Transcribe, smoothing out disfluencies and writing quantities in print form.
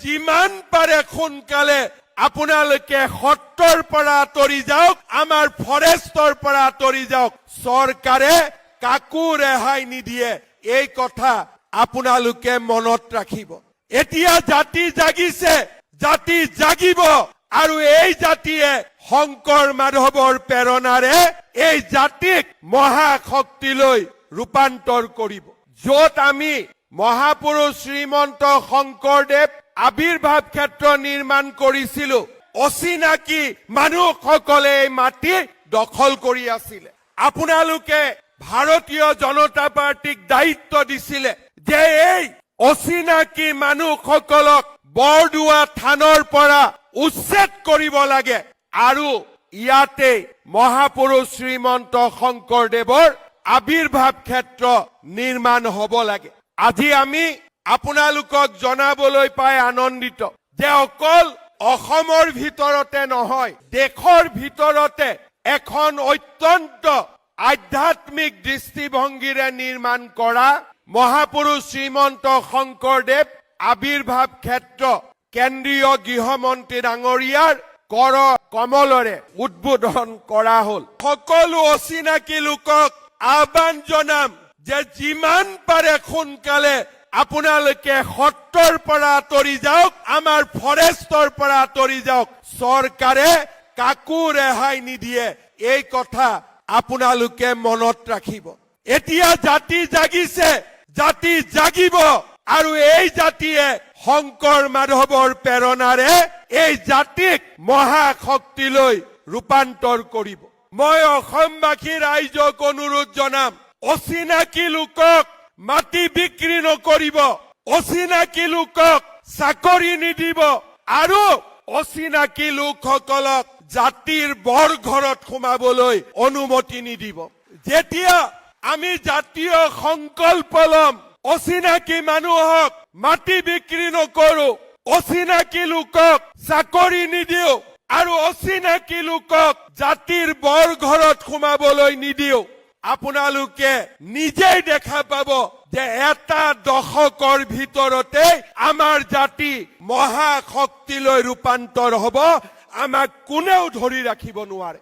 যিমান পাৰে সোনকালে আপোনালোকে সত্ৰৰ পৰা আঁতৰি যাওক, আমাৰ ফৰেষ্টৰ পৰা আঁতৰি যাওক। চৰকাৰে কাকো ৰেহাই নিদিয়ে, এই কথা আপোনালোকে মনত ৰাখিব। এতিয়া জাতি জাগিছে, জাতি জাগিব, আৰু এই জাতিয়ে শংকৰ মাধৱৰ প্ৰেৰণাৰে এই জাতিক মহাশক্তিলৈ ৰূপান্তৰ কৰিব। য'ত আমি মহাপুৰুষ শ্ৰীমন্ত শংকৰদেৱ আবিৰ্ভাৱ ক্ষেত্ৰ নিৰ্মাণ কৰিছিলো, অচিনাকি মানুহসকলে এই মাটি দখল কৰি আছিলে। আপোনালোকে ভাৰতীয় জনতা পাৰ্টিক দায়িত্ব দিছিলে যে এই অচিনাকি মানুহসকলক বৰদোৱা থানৰ পৰা উচ্ছেদ কৰিব লাগে, আৰু ইয়াতে মহাপুৰুষ শ্ৰীমন্ত শংকৰদেৱৰ আবিৰ্ভাৱ ক্ষেত্ৰ নিৰ্মাণ হ'ব লাগে। আজি আমি আপোনালোকক জনাবলৈ পাই আনন্দিত যে অকল অসমৰ ভিতৰতে নহয়, দেশৰ ভিতৰতে এখন অত্যন্ত আধ্যাত্মিক দৃষ্টিভংগীৰে নিৰ্মাণ কৰা মহাপুৰুষ শ্ৰীমন্ত শংকৰদেৱ আবিৰ্ভাৱ ক্ষেত্ৰ কেন্দ্ৰীয় গৃহমন্ত্ৰী ডাঙৰীয়াৰ কৰ কমলৰে উদ্বোধন কৰা হ'ল। সকলো অচিনাকি লোকক আহ্বান জনাম যে যিমান পাৰে সোনকালে আপোনালোকে সত্ৰৰ পৰা আঁতৰি যাওক, আমাৰ ফৰেষ্টৰ পৰা আঁতৰি যাওক। চৰকাৰে কাকো ৰেহাই নিদিয়ে, এই কথা আপোনালোকে মনত ৰাখিব। এতিয়া জাতি জাগিছে, জাতি জাগিব, আৰু এই জাতিয়ে শংকৰ মাধৱৰ প্ৰেৰণাৰে এই জাতিক মহাশক্তিলৈ ৰূপান্তৰ কৰিব। মই অসমবাসী ৰাইজক অনুৰোধ জনাম, অচিনাকি লোকক মাটি বিক্ৰী নকৰিব, অচিনাকি লোকক চাকৰি নিদিব, আৰু অচিনাকি লোকসকলক জাতিৰ বৰঘৰত সোমাবলৈ অনুমতি নিদিব। যেতিয়া আমি জাতীয় সংকল্প ল'ম, অচিনাকি মানুহক মাটি বিক্ৰী নকৰো, অচিনাকি লোকক চাকৰি নিদিও, আৰু অচিনাকি লোকক জাতিৰ বৰঘৰত সোমাবলৈ নিদিও, আপোনালোকে নিজেই দেখা পাব যে এটা দশকৰ ভিতৰতে আমাৰ জাতি মহাশক্তিলৈ ৰূপান্তৰ হ'ব। আমাক কোনেও ধৰি ৰাখিব নোৱাৰে।